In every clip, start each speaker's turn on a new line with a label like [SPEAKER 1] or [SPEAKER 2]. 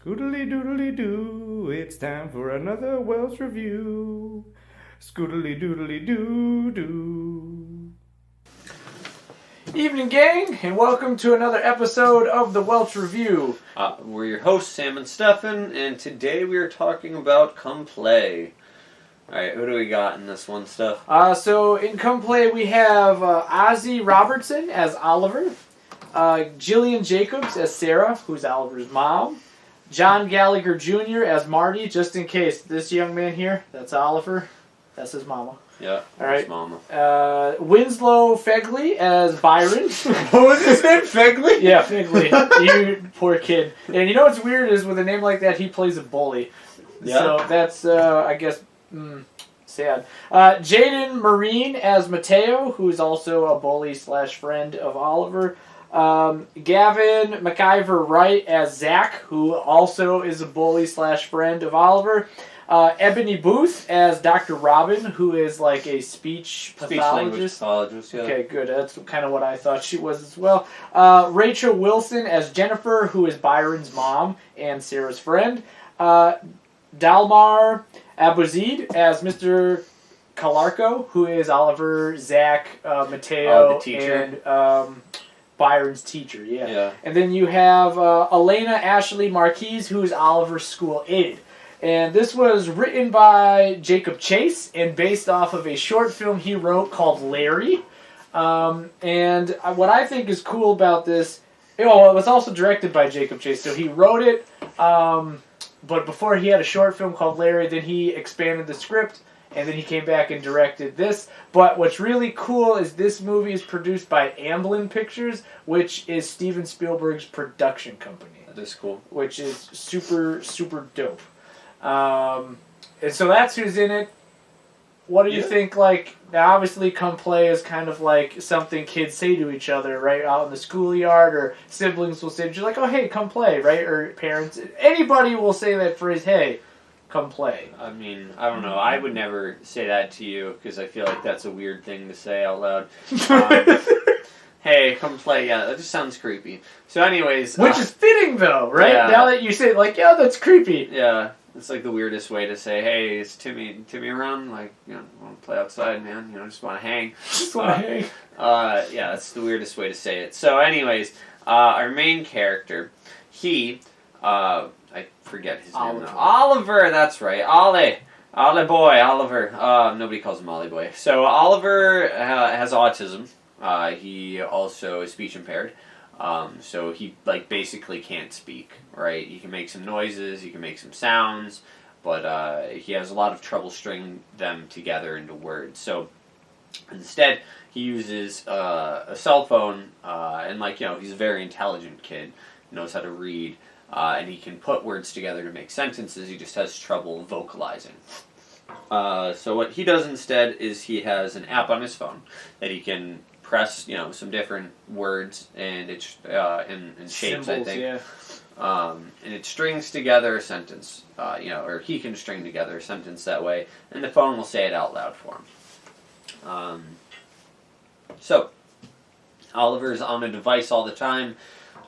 [SPEAKER 1] Scoodly doodly doo, it's time for another Welch review. Scoodly doodly doo doo.
[SPEAKER 2] Evening, gang, and welcome to another episode of the Welch Review.
[SPEAKER 3] We're your hosts, Sam and Stefan, and today we are talking about Come Play. Alright, who do we got in this one, Steph?
[SPEAKER 2] So in Come Play we have Ozzy Robertson as Oliver, Jillian Jacobs as Sarah, who's Oliver's mom, John Gallagher Jr. as Marty, just in case. This young man here, that's Oliver, that's his mama.
[SPEAKER 3] Yeah,
[SPEAKER 2] all right.
[SPEAKER 3] His mama.
[SPEAKER 2] Winslow Fegley as Byron.
[SPEAKER 3] What was his name? Fegley?
[SPEAKER 2] Yeah, Fegley. You poor kid. And you know what's weird is with a name like that, he plays a bully. Yeah. So that's, I guess, sad. Jaden Marine as Mateo, who's also a bully / friend of Oliver. Gavin McIver Wright as Zach, who also is a bully / friend of Oliver. Ebony Booth as Dr. Robin, who is like a speech pathologist.
[SPEAKER 3] Yeah.
[SPEAKER 2] Okay, good. That's kind of what I thought she was as well. Rachel Wilson as Jennifer, who is Byron's mom and Sarah's friend. Dalmar Abuzid as Mr. Calarco, who is Oliver, Zach, Mateo,
[SPEAKER 3] the teacher.
[SPEAKER 2] and Byron's teacher.
[SPEAKER 3] Yeah.
[SPEAKER 2] And then you have Elena Ashley Marquise, who is Oliver's school aide. And this was written by Jacob Chase and based off of a short film he wrote called Larry. And what I think is cool about this, it was also directed by Jacob Chase. So he wrote it, but before he had a short film called Larry, then he expanded the script, and then he came back and directed this. But what's really cool is this movie is produced by Amblin Pictures, which is Steven Spielberg's production company.
[SPEAKER 3] That is cool.
[SPEAKER 2] Which is super, super dope. And so that's who's in it. What do you think, like, now obviously Come Play is kind of like something kids say to each other, right, out in the schoolyard, or siblings will say to you, like, oh, hey, come play, right, or parents, anybody will say that phrase, hey, come play.
[SPEAKER 3] I mean, I don't know, I would never say that to you, because I feel like that's a weird thing to say out loud. Hey, come play. Yeah, that just sounds creepy. So anyways...
[SPEAKER 2] Which is fitting, though, right?
[SPEAKER 3] Yeah.
[SPEAKER 2] Now that you say it, like, yeah, that's creepy.
[SPEAKER 3] Yeah, it's like the weirdest way to say, hey, is Timmy around? Like, you know, want to play outside, man? You know, just want to hang.
[SPEAKER 2] Just want to hang.
[SPEAKER 3] Yeah, that's the weirdest way to say it. So anyways, our main character, he, I forget his name now. Oliver, that's right. Ollie boy, Oliver. Nobody calls him Ollie boy. So Oliver has autism. He also is speech impaired, so he basically can't speak, right? He can make some noises, he can make some sounds, but he has a lot of trouble stringing them together into words. So instead, he uses a cell phone, and he's a very intelligent kid, knows how to read, and he can put words together to make sentences. He just has trouble vocalizing. So what he does instead is he has an app on his phone that he can press, some different words and it's in shapes,
[SPEAKER 2] symbols,
[SPEAKER 3] I think.
[SPEAKER 2] Yeah.
[SPEAKER 3] And it strings together a sentence, or he can string together a sentence that way, and the phone will say it out loud for him. So Oliver's on a device all the time.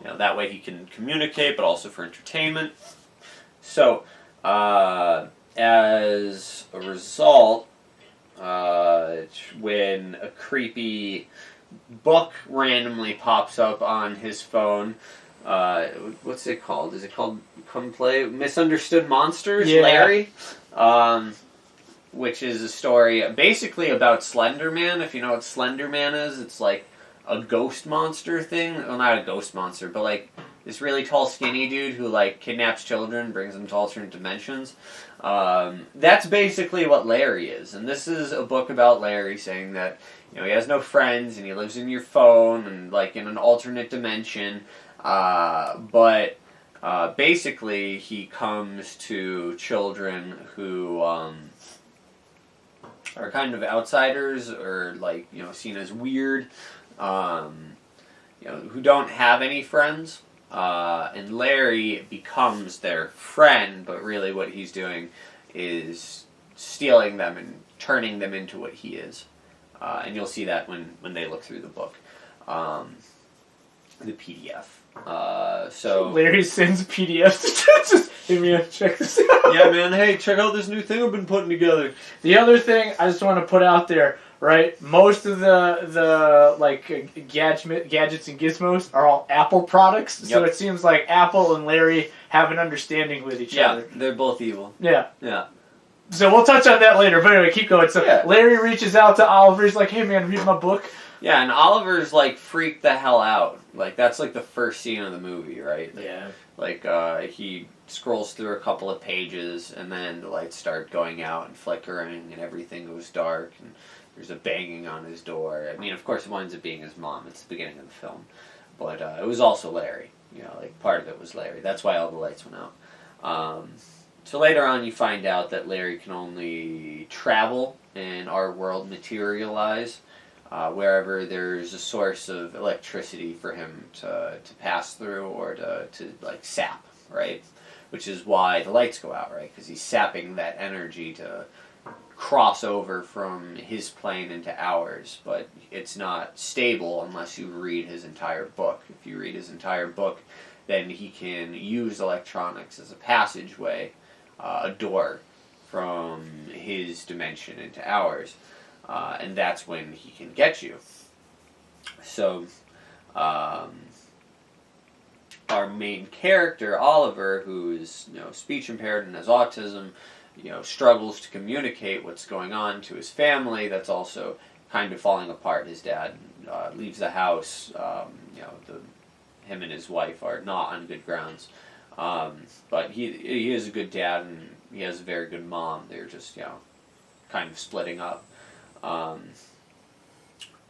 [SPEAKER 3] That way he can communicate, but also for entertainment. So as a result, when a creepy book randomly pops up on his phone, what's it called? Is it called Come Play? Misunderstood Monsters?
[SPEAKER 2] Yeah.
[SPEAKER 3] Larry? Which is a story basically about Slender Man. If you know what Slender Man is, it's like a ghost monster thing. Well, not a ghost monster, but like this really tall skinny dude who kidnaps children, brings them to alternate dimensions. That's basically what Larry is. And this is a book about Larry saying that, he has no friends and he lives in your phone and in an alternate dimension. But basically he comes to children who are kind of outsiders or seen as weird, who don't have any friends. And Larry becomes their friend, but really what he's doing is stealing them and turning them into what he is. And you'll see that when they look through the book. The PDF. So
[SPEAKER 2] Larry sends PDFs. Just, hey man, check this out.
[SPEAKER 3] yeah, man. Hey, check out this new thing I've been putting together.
[SPEAKER 2] The other thing I just want to put out there, right? Most of the like gadgets and gizmos are all Apple products, so
[SPEAKER 3] Yep.
[SPEAKER 2] it seems like Apple and Larry have an understanding with each
[SPEAKER 3] Yeah,
[SPEAKER 2] other.
[SPEAKER 3] they're both evil.
[SPEAKER 2] Yeah.
[SPEAKER 3] Yeah.
[SPEAKER 2] So we'll touch on that later. But anyway, keep going. So
[SPEAKER 3] Yeah.
[SPEAKER 2] Larry reaches out to Oliver. He's like, "Hey man, read my book."
[SPEAKER 3] Yeah, and Oliver's like freaked the hell out. Like that's like the first scene of the movie, right?
[SPEAKER 2] Yeah.
[SPEAKER 3] Like he scrolls through a couple of pages, and then the lights start going out and flickering, and everything goes dark, and there's a banging on his door. I mean, of course, it winds up being his mom. It's the beginning of the film, but it was also Larry. You know, like part of it was Larry. That's why all the lights went out. So later on, you find out that Larry can only travel in our world, materialize. Wherever there's a source of electricity for him to pass through or to like sap, right? Which is why the lights go out, right? Because he's sapping that energy to cross over from his plane into ours, but it's not stable unless you read his entire book. If you read his entire book, then he can use electronics as a passageway, a door from his dimension into ours. And that's when he can get you. So, our main character, Oliver, who is speech impaired and has autism, struggles to communicate what's going on to his family. That's also kind of falling apart. His dad leaves the house. Him and his wife are not on good grounds. But he is a good dad, and he has a very good mom. They're just kind of splitting up.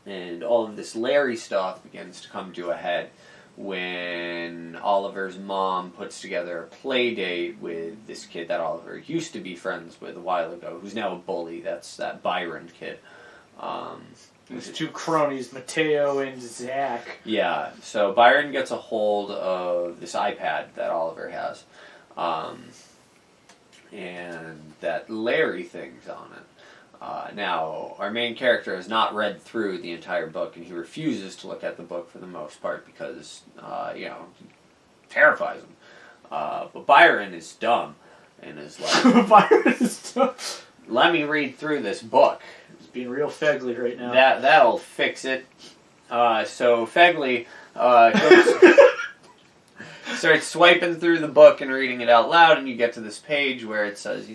[SPEAKER 3] And all of this Larry stuff begins to come to a head when Oliver's mom puts together a play date with this kid that Oliver used to be friends with a while ago, who's now a bully. That's that Byron kid.
[SPEAKER 2] These two cronies, Mateo and Zach.
[SPEAKER 3] Yeah, so Byron gets a hold of this iPad that Oliver has, and that Larry thing's on it. Now, our main character has not read through the entire book, and he refuses to look at the book for the most part because, it terrifies him. But Byron is dumb and is like,
[SPEAKER 2] Byron is dumb.
[SPEAKER 3] let me read through this book.
[SPEAKER 2] He's being real Fegley right now.
[SPEAKER 3] That'll fix it. So Fegley starts swiping through the book and reading it out loud, and you get to this page where it says,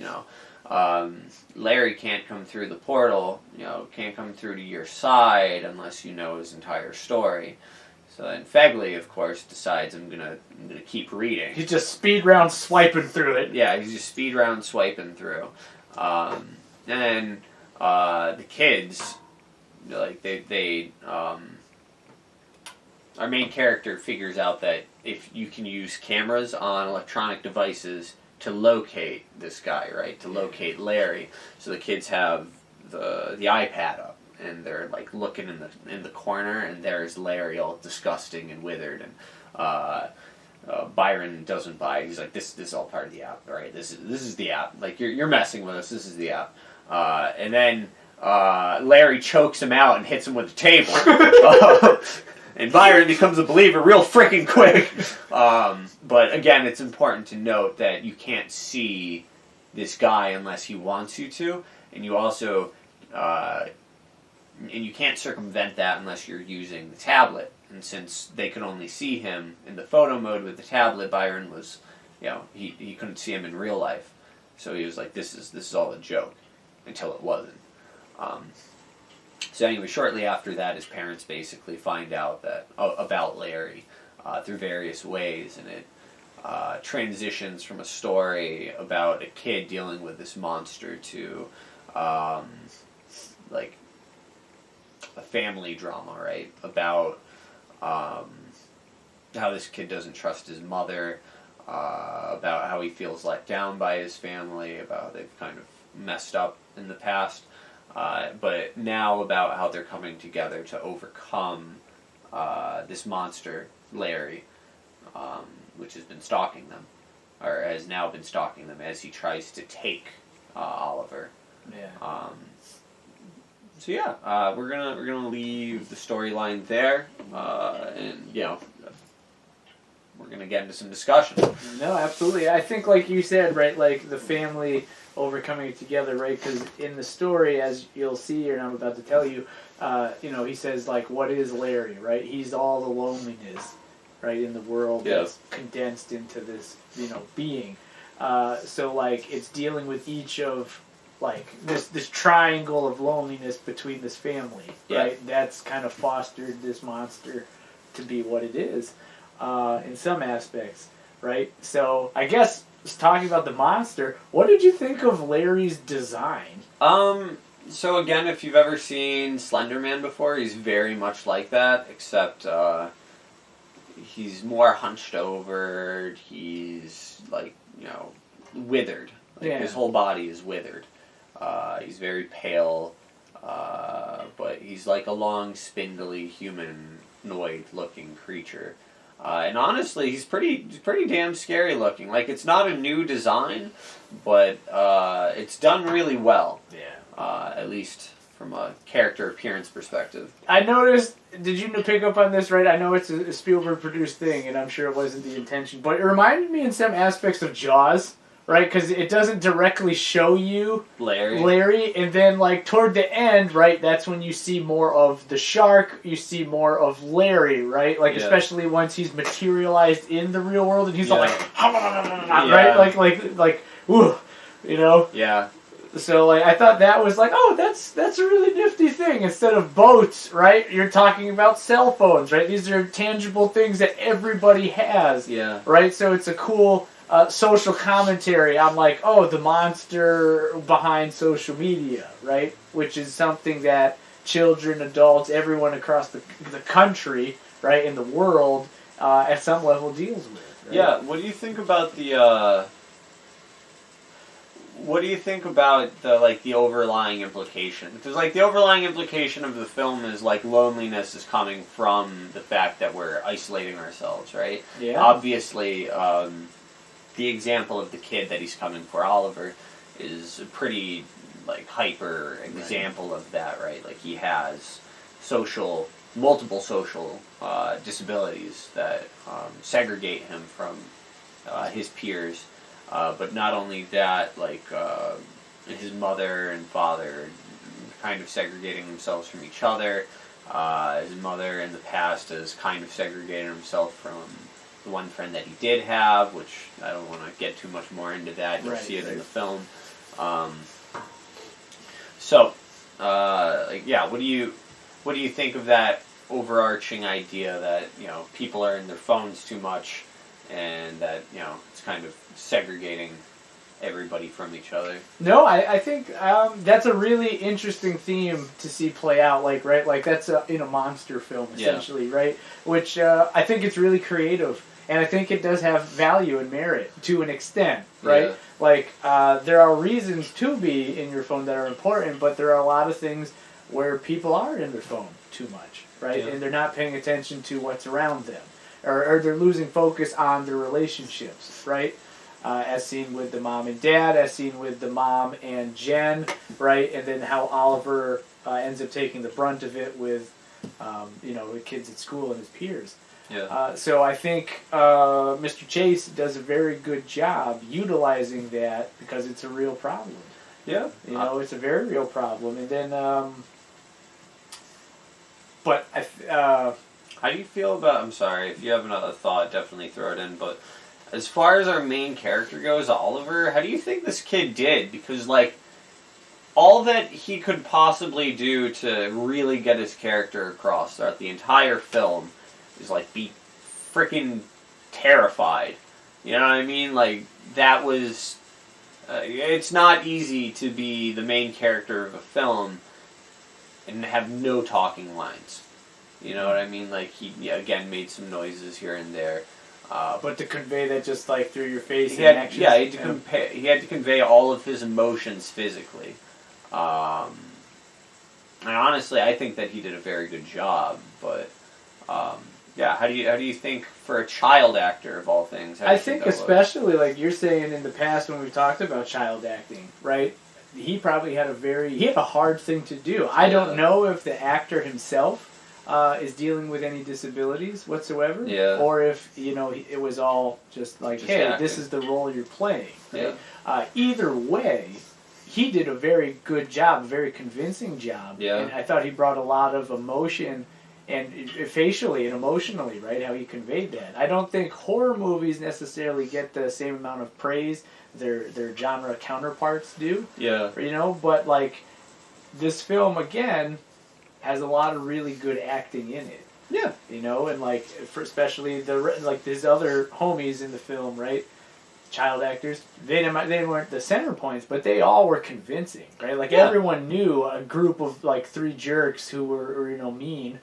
[SPEAKER 3] Larry can't come through the portal, can't come through to your side unless you know his entire story. So then Fegley, of course, decides I'm gonna keep reading.
[SPEAKER 2] He's just speed round swiping through it.
[SPEAKER 3] Yeah, he's just speed round swiping through. And then the kids, like our main character figures out that if you can use cameras on electronic devices to locate this guy, right? To locate Larry. So the kids have the iPad up, and they're like looking in the corner, and there's Larry all disgusting and withered, and Byron doesn't buy it. He's like, this is all part of the app, right? This is the app. Like you're messing with us. This is the app. And then Larry chokes him out and hits him with the table. And Byron becomes a believer real freaking quick. But again, it's important to note that you can't see this guy unless he wants you to, and you also and you can't circumvent that unless you're using the tablet. And since they could only see him in the photo mode with the tablet, Byron was, he couldn't see him in real life, so he was like, this is all a joke, until it wasn't. So anyway, shortly after that, his parents basically find out that about Larry through various ways, and it transitions from a story about a kid dealing with this monster to like a family drama, right? About how this kid doesn't trust his mother, about how he feels let down by his family, about how they've kind of messed up in the past. But now about how they're coming together to overcome this monster, Larry, which has been stalking them, or has now been stalking them as he tries to take Oliver.
[SPEAKER 2] Yeah.
[SPEAKER 3] So yeah, we're gonna leave the storyline there, and we're going to get into some discussion.
[SPEAKER 2] No, absolutely. I think, like you said, right, like the family overcoming it together, right? Because in the story, as you'll see, and I'm about to tell you, he says, like, what is Larry, right? He's all the loneliness, right, in the world that's condensed into this, being. So, like, it's dealing with each of, like, this triangle of loneliness between this family, right? That's kind of fostered this monster to be what it is in some aspects, right? So, I guess, talking about the monster, what did you think of Larry's design?
[SPEAKER 3] So again, if you've ever seen Slender Man before, he's very much like that, except he's more hunched over. He's like, withered. Like, his whole body is withered. He's very pale, but he's like a long, spindly, humanoid-looking creature. And honestly, he's pretty damn scary looking. Like, it's not a new design, but it's done really well.
[SPEAKER 2] Yeah.
[SPEAKER 3] At least from a character appearance perspective.
[SPEAKER 2] I noticed, did you pick up on this, right? I know it's a Spielberg-produced thing, and I'm sure it wasn't the intention, but it reminded me in some aspects of Jaws, right? Because it doesn't directly show you Larry, and then, like, toward the end, right, that's when you see more of the shark, you see more of Larry, right? Like, especially once he's materialized in the real world, and he's all like, right? Like, woo,
[SPEAKER 3] Yeah.
[SPEAKER 2] So, like, I thought that was like, oh, that's a really nifty thing. Instead of boats, right, you're talking about cell phones, right? These are tangible things that everybody has, right? So it's a cool social commentary on, like, oh, the monster behind social media, right? Which is something that children, adults, everyone across the country, right, in the world, at some level deals with. Right?
[SPEAKER 3] Yeah, what do you think about the... What do you think about the overlying implication? Because, like, the overlying implication of the film is, like, loneliness is coming from the fact that we're isolating ourselves, right?
[SPEAKER 2] Yeah.
[SPEAKER 3] Obviously, the example of the kid that he's coming for, Oliver, is a pretty, like, hyper example of that, right? Like, he has multiple social disabilities that segregate him from his peers. But not only that, like, his mother and father kind of segregating themselves from each other. His mother in the past has kind of segregated himself from the one friend that he did have, which I don't want to get too much more into that. You'll see it in the film. What do you think of that overarching idea that, people are in their phones too much and that, it's kind of segregating everybody from each other?
[SPEAKER 2] No, I think that's a really interesting theme to see play out, like, right? Like, that's in a monster film, essentially, right? Which I think it's really creative, and I think it does have value and merit to an extent, right?
[SPEAKER 3] Yeah.
[SPEAKER 2] Like, there are reasons to be in your phone that are important, but there are a lot of things where people are in their phone too much, right?
[SPEAKER 3] Yeah.
[SPEAKER 2] And they're not paying attention to what's around them, or they're losing focus on their relationships, right? As seen with the mom and dad, as seen with the mom and Jen, right? And then how Oliver ends up taking the brunt of it with, the kids at school and his peers.
[SPEAKER 3] Yeah.
[SPEAKER 2] So I think Mr. Chase does a very good job utilizing that because it's a real problem.
[SPEAKER 3] Yeah.
[SPEAKER 2] It's a very real problem. And then,
[SPEAKER 3] how do you feel about, I'm sorry, if you have another thought, definitely throw it in, but as far as our main character goes, Oliver, how do you think this kid did? Because, like, all that he could possibly do to really get his character across throughout the entire film is, like, be freaking terrified. You know what I mean? Like, that was... it's not easy to be the main character of a film and have no talking lines. You know what I mean? Like, he, again, made some noises here and there.
[SPEAKER 2] But to convey that just, like, through your face
[SPEAKER 3] he
[SPEAKER 2] and
[SPEAKER 3] had,
[SPEAKER 2] actions.
[SPEAKER 3] Yeah, he had to convey all of his emotions physically. And honestly, I think that he did a very good job. But, how do you think, for a child actor of all things,
[SPEAKER 2] I think especially, like you're saying in the past when we've talked about child acting, right? He probably had a hard thing to do. I don't know if the actor himself is dealing with any disabilities whatsoever.
[SPEAKER 3] Yeah.
[SPEAKER 2] Or if, it was all just like,
[SPEAKER 3] Just
[SPEAKER 2] hey,
[SPEAKER 3] acting.
[SPEAKER 2] this is the role you're playing. Right?
[SPEAKER 3] Yeah.
[SPEAKER 2] Either way, he did a very good job, a very convincing job.
[SPEAKER 3] Yeah.
[SPEAKER 2] And I thought he brought a lot of emotion and facially and emotionally, right, how he conveyed that. I don't think horror movies necessarily get the same amount of praise their genre counterparts do.
[SPEAKER 3] Yeah.
[SPEAKER 2] But like this film again has a lot of really good acting in it.
[SPEAKER 3] Yeah.
[SPEAKER 2] And like for especially his other homies in the film, right? Child actors, they weren't the center points, but they all were convincing, right? Like everyone knew a group of like three jerks who were mean,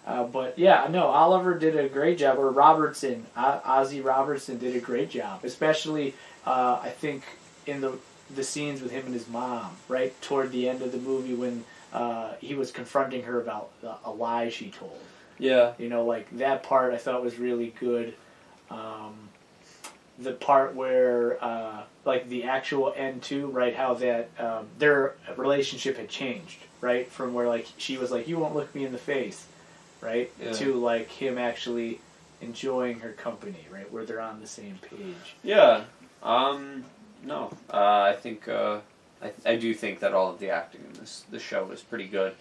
[SPEAKER 2] but yeah, no, Oliver did a great job, or Robertson, Ozzy Robertson did a great job, especially I think in the scenes with him and his mom, right toward the end of the movie when he was confronting her about a lie she told.
[SPEAKER 3] Yeah.
[SPEAKER 2] Like that part I thought was really good. The part where, like the actual end too, right? How that their relationship had changed, right? From where like she was like, "You won't look me in the face," right?
[SPEAKER 3] Yeah.
[SPEAKER 2] To like him actually enjoying her company, right? Where they're on the same page.
[SPEAKER 3] Yeah. No. I think I do think that all of the acting in this show was pretty good.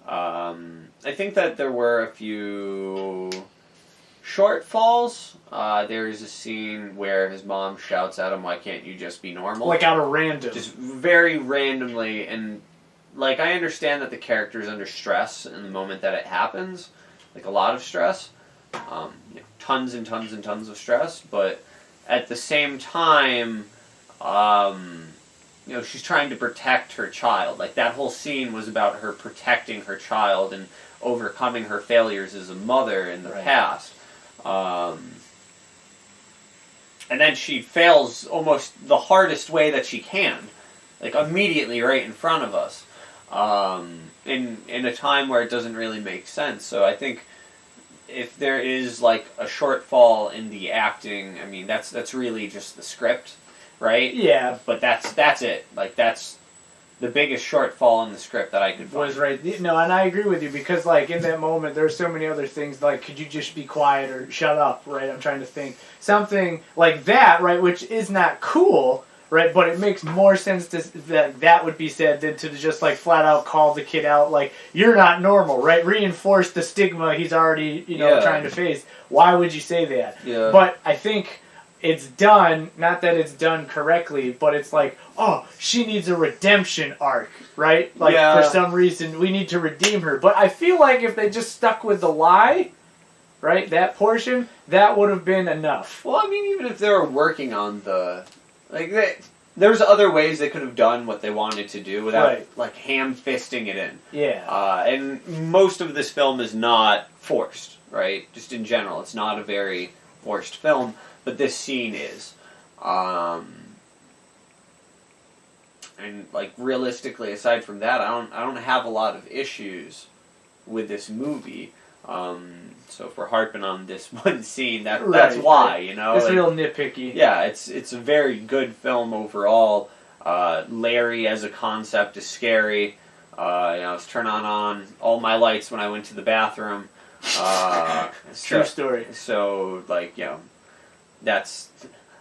[SPEAKER 3] I think that there were a few shortfalls. There's a scene where his mom shouts at him, "Why can't you just be normal?"
[SPEAKER 2] Like out of random.
[SPEAKER 3] Just very randomly, and like I understand that the character is under stress in the moment that it happens, like a lot of stress, tons and tons and tons of stress, but at the same time, she's trying to protect her child. Like that whole scene was about her protecting her child and overcoming her failures as a mother in the past. And then she fails almost the hardest way that she can, like immediately right in front of us, in a time where it doesn't really make sense. So I think if there is like a shortfall in the acting, I mean that's really just the script, right?
[SPEAKER 2] Yeah.
[SPEAKER 3] But that's it. Like that's the biggest shortfall in the script that I could find.
[SPEAKER 2] Was right. No, and I agree with you because, like, in that moment, there's so many other things. Like, could you just be quiet or shut up? Right? I'm trying to think something like that. Right? Which is not cool. Right? But it makes more sense that would be said than to just like flat out call the kid out. Like, you're not normal. Right? Reinforce the stigma he's already trying to face. Why would you say that?
[SPEAKER 3] Yeah.
[SPEAKER 2] But I think it's done, not that it's done correctly, but it's like, oh, she needs a redemption arc, right? Like, for some reason, we need to redeem her. But I feel like if they just stuck with the lie, right, that portion, that would have been enough.
[SPEAKER 3] Well, I mean, even if they were working on there's other ways they could have done what they wanted to do without, like, ham-fisting it in.
[SPEAKER 2] Yeah.
[SPEAKER 3] And most of this film is not forced, right? Just in general, it's not a very forced film. But this scene is. And like realistically, aside from that, I don't have a lot of issues with this movie. So if we're harping on this one scene, that's why,
[SPEAKER 2] It's real nitpicky.
[SPEAKER 3] Yeah, it's a very good film overall. Larry as a concept is scary. I was turning on all my lights when I went to the bathroom.
[SPEAKER 2] True story.
[SPEAKER 3] So like, that's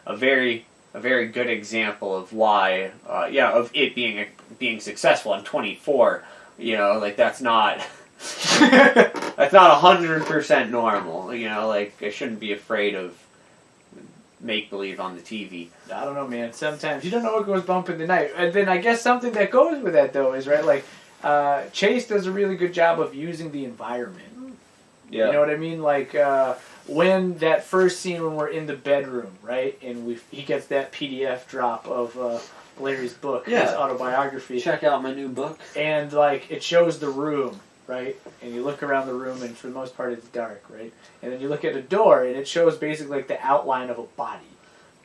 [SPEAKER 3] a very good example of why, of it being successful. I'm 24, like that's not 100% normal. Like I shouldn't be afraid of make believe on the TV.
[SPEAKER 2] I don't know, man. Sometimes you don't know what goes bump in the night, and then I guess something that goes with that though is like Chase does a really good job of using the environment.
[SPEAKER 3] Yeah.
[SPEAKER 2] You know what I mean? Like when that first scene when we're in the bedroom, right, and he gets that PDF drop of Larry's book, his autobiography.
[SPEAKER 3] Check out my new book.
[SPEAKER 2] And like it shows the room, right? And you look around the room, and for the most part, it's dark, right? And then you look at a door, and it shows basically like the outline of a body.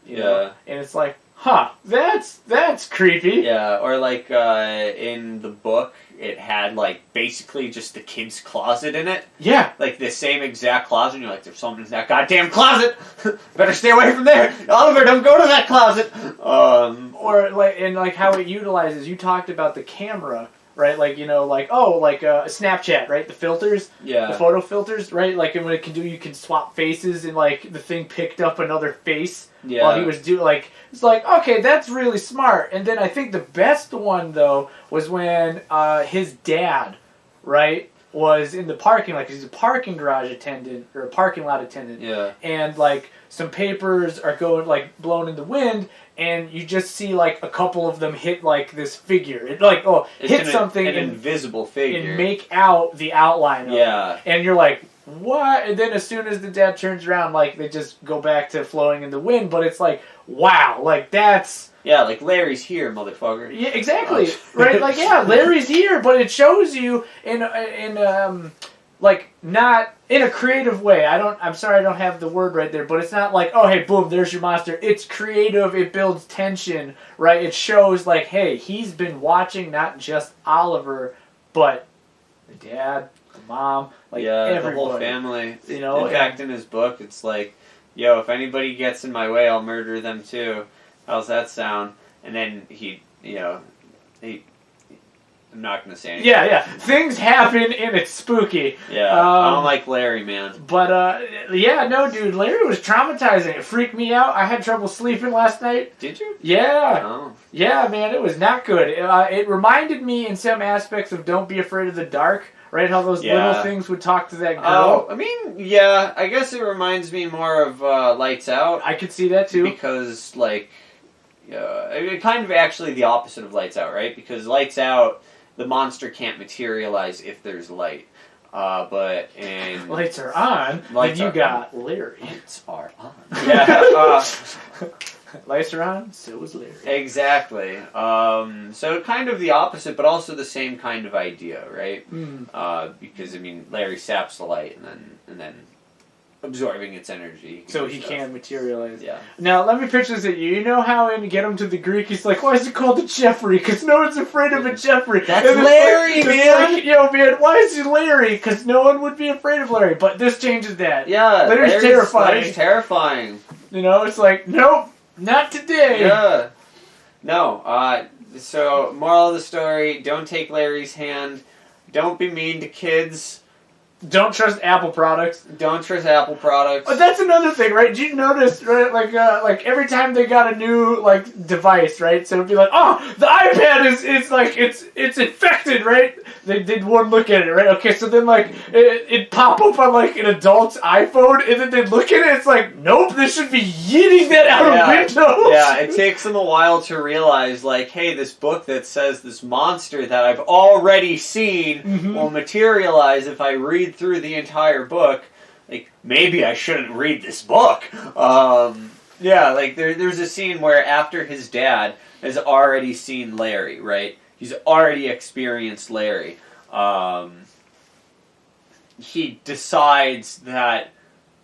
[SPEAKER 2] You know? And it's like, huh, that's creepy.
[SPEAKER 3] Yeah, or like in the book, it had like basically just the kid's closet in it.
[SPEAKER 2] Yeah.
[SPEAKER 3] Like the same exact closet, and you're like, there's something in that goddamn closet! Better stay away from there! Oliver, don't go to that closet!
[SPEAKER 2] Or like, and like how it utilizes, you talked about the camera, right? Like, Snapchat, right? The filters,
[SPEAKER 3] Yeah.
[SPEAKER 2] the photo filters, right? Like, and what it can do, you can swap faces, and like the thing picked up another face while he was doing, like, it's like, okay, that's really smart. And then I think the best one though was when his dad, right, was in the parking lot, 'cause he's a parking garage attendant or a parking lot attendant.
[SPEAKER 3] Yeah.
[SPEAKER 2] And like some papers are going like blown in the wind, and you just see like a couple of them hit like this figure. It like hit something
[SPEAKER 3] an
[SPEAKER 2] and
[SPEAKER 3] invisible figure
[SPEAKER 2] and make out the outline of
[SPEAKER 3] Yeah.
[SPEAKER 2] it. And you're like, what? And then as soon as the dad turns around, like they just go back to flowing in the wind. But it's like, wow, like that's.
[SPEAKER 3] Yeah, like Larry's here, motherfucker.
[SPEAKER 2] Yeah, exactly. Right? Like, yeah, Larry's here, but it shows you in like not in a creative way. I'm sorry I don't have the word right there, but it's not like, oh hey, boom, there's your monster. It's creative, it builds tension, right? It shows like, hey, he's been watching not just Oliver, but the dad, the mom, like everybody.
[SPEAKER 3] The whole family.
[SPEAKER 2] You know,
[SPEAKER 3] in fact, in his book, it's like, yo, if anybody gets in my way, I'll murder them too. How's that sound? And then I'm not gonna say anything.
[SPEAKER 2] Yeah. Things happen and it's spooky.
[SPEAKER 3] Yeah, I don't like Larry, man.
[SPEAKER 2] But yeah, no, dude, Larry was traumatizing. It freaked me out. I had trouble sleeping last night.
[SPEAKER 3] Did you?
[SPEAKER 2] Yeah.
[SPEAKER 3] Oh.
[SPEAKER 2] Yeah, man, it was not good. It reminded me in some aspects of Don't Be Afraid of the Dark, right? How those little things would talk to that girl.
[SPEAKER 3] Oh, I mean, yeah, I guess it reminds me more of Lights Out.
[SPEAKER 2] I could see that too.
[SPEAKER 3] Because, like, kind of actually the opposite of Lights Out, right? Because Lights Out, the monster can't materialize if there's light. But in
[SPEAKER 2] Lights are on,
[SPEAKER 3] Lights
[SPEAKER 2] and you
[SPEAKER 3] are
[SPEAKER 2] got Larry.
[SPEAKER 3] Lights are on. Yeah.
[SPEAKER 2] Lights are on, so is Larry.
[SPEAKER 3] Exactly. So kind of the opposite, but also the same kind of idea, right? Because I mean, Larry saps the light and then absorbing its energy.
[SPEAKER 2] So he can materialize.
[SPEAKER 3] Yeah.
[SPEAKER 2] Now, let me pitch this at you. You know how in Get Him to the Greek, he's like, why is it called a Jeffrey? Because no one's afraid of a Jeffrey.
[SPEAKER 3] That's Larry, man!
[SPEAKER 2] Like, yo, man, why is he Larry? Because no one would be afraid of Larry. But this changes that.
[SPEAKER 3] Yeah.
[SPEAKER 2] Larry's terrifying.
[SPEAKER 3] Larry's terrifying.
[SPEAKER 2] You know, it's like, nope, not today.
[SPEAKER 3] Yeah. No. So, moral of the story, don't take Larry's hand. Don't be mean to kids.
[SPEAKER 2] Don't trust Apple products.
[SPEAKER 3] Don't trust Apple products.
[SPEAKER 2] But that's another thing, right? Did you notice, right? Like every time they got a new device, right? So it'd be like, oh, the iPad is infected, right? They did one look at it, right? Okay, so then it'd pop up on an adult's iPhone, and then they'd look at it. It's like, nope, they should be yeeting that out of Windows.
[SPEAKER 3] Yeah, it takes them a while to realize, hey, this book that says this monster that I've already seen will materialize if I read through the entire book. Maybe I shouldn't read this book. There's a scene where after his dad has already seen Larry, right? He's already experienced Larry. He decides that,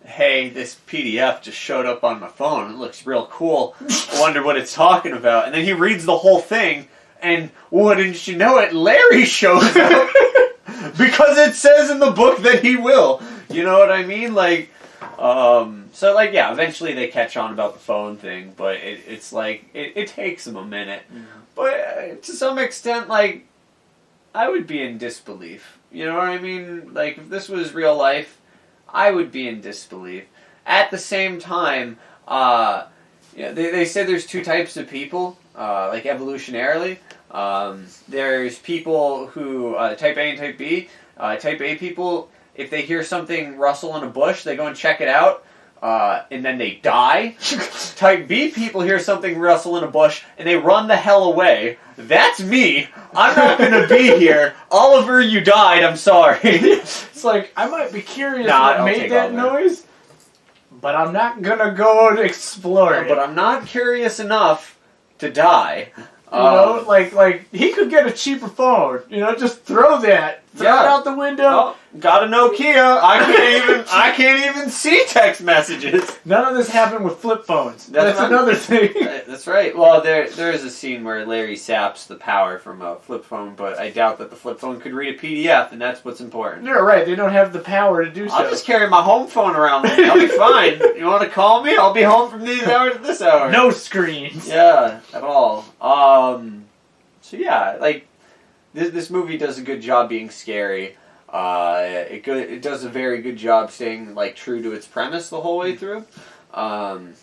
[SPEAKER 3] hey, this PDF just showed up on my phone. It looks real cool. I wonder what it's talking about. And then he reads the whole thing, and wouldn't you know it, Larry shows up. Because it says in the book that he will. You know what I mean? Eventually they catch on about the phone thing, but it takes them a minute. But to some extent, I would be in disbelief. You know what I mean? If this was real life, I would be in disbelief. At the same time, they say there's two types of people, evolutionarily. There's people who, type A and type B. Type A people, if they hear something rustle in a bush, they go and check it out, and then they die. Type B people hear something rustle in a bush, and they run the hell away. That's me. I'm not gonna be here. Oliver, you died, I'm sorry.
[SPEAKER 2] It's I might be curious what made that noise, but I'm not gonna go and explore it.
[SPEAKER 3] But I'm not curious enough to die.
[SPEAKER 2] You know, he could get a cheaper phone. You know, just throw that. Throw it out the window.
[SPEAKER 3] Oh, got a Nokia. I can't even see text messages.
[SPEAKER 2] None of this happened with flip phones. That's another thing.
[SPEAKER 3] That's right. Well, there is a scene where Larry saps the power from a flip phone, but I doubt that the flip phone could read a PDF, and that's what's important.
[SPEAKER 2] You're right. They don't have the power to do so.
[SPEAKER 3] I'll just carry my home phone around with me. I'll be fine. You want to call me? I'll be home from these hours to this hour.
[SPEAKER 2] No screens.
[SPEAKER 3] Yeah, at all. this movie does a good job being scary. It does a very good job staying like true to its premise the whole way through, and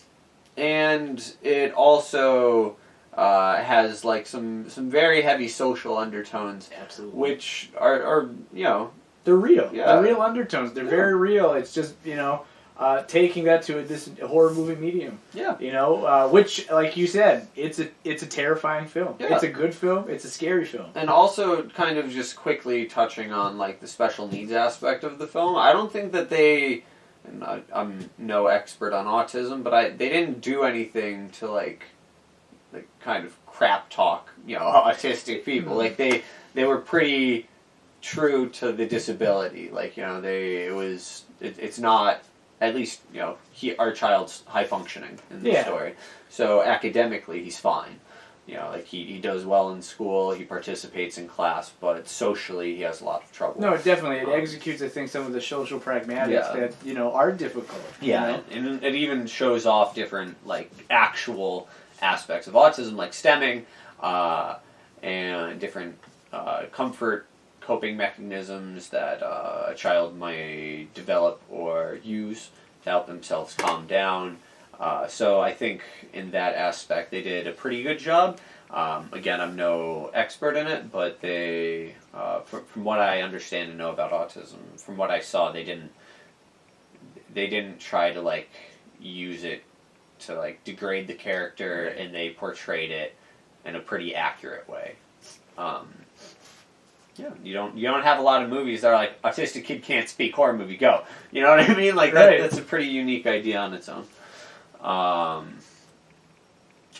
[SPEAKER 3] it also has like some very heavy social undertones,
[SPEAKER 2] Absolutely.
[SPEAKER 3] which are
[SPEAKER 2] They're real.
[SPEAKER 3] Yeah.
[SPEAKER 2] They're real undertones. They're very real. It's just, taking that to this horror movie medium.
[SPEAKER 3] Yeah.
[SPEAKER 2] Which, like you said, it's a terrifying film.
[SPEAKER 3] Yeah.
[SPEAKER 2] It's a good film. It's a scary film.
[SPEAKER 3] And also, kind of just quickly touching on like the special needs aspect of the film. I don't think that they, and I'm no expert on autism, but they didn't do anything to like kind of crap talk autistic people. Like they were pretty true to the disability. Like it's not, at least our child's high functioning in the story. So academically he's fine. Like he does well in school, he participates in class, but socially he has a lot of trouble.
[SPEAKER 2] No, definitely. It executes, I think, some of the social pragmatics that, are difficult.
[SPEAKER 3] Yeah, and it even shows off different, like, actual aspects of autism, like stemming, and different comfort coping mechanisms that a child might develop or use to help themselves calm down. So I think in that aspect they did a pretty good job. Again, I'm no expert in it, but they, from what I understand and know about autism, from what I saw, they didn't try to like use it to like degrade the character, and they portrayed it in a pretty accurate way. Yeah, you don't have a lot of movies that are like autistic kid can't speak, horror movie, go. You know what I mean? Like that's a pretty unique idea on its own.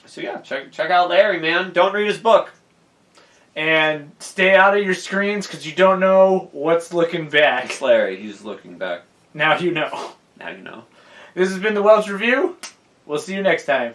[SPEAKER 3] So yeah, check out Larry, man. Don't read his book.
[SPEAKER 2] And stay out of your screens because you don't know what's looking back.
[SPEAKER 3] It's Larry. He's looking back.
[SPEAKER 2] Now you know.
[SPEAKER 3] Now you know.
[SPEAKER 2] This has been the Welch Review. We'll see you next time.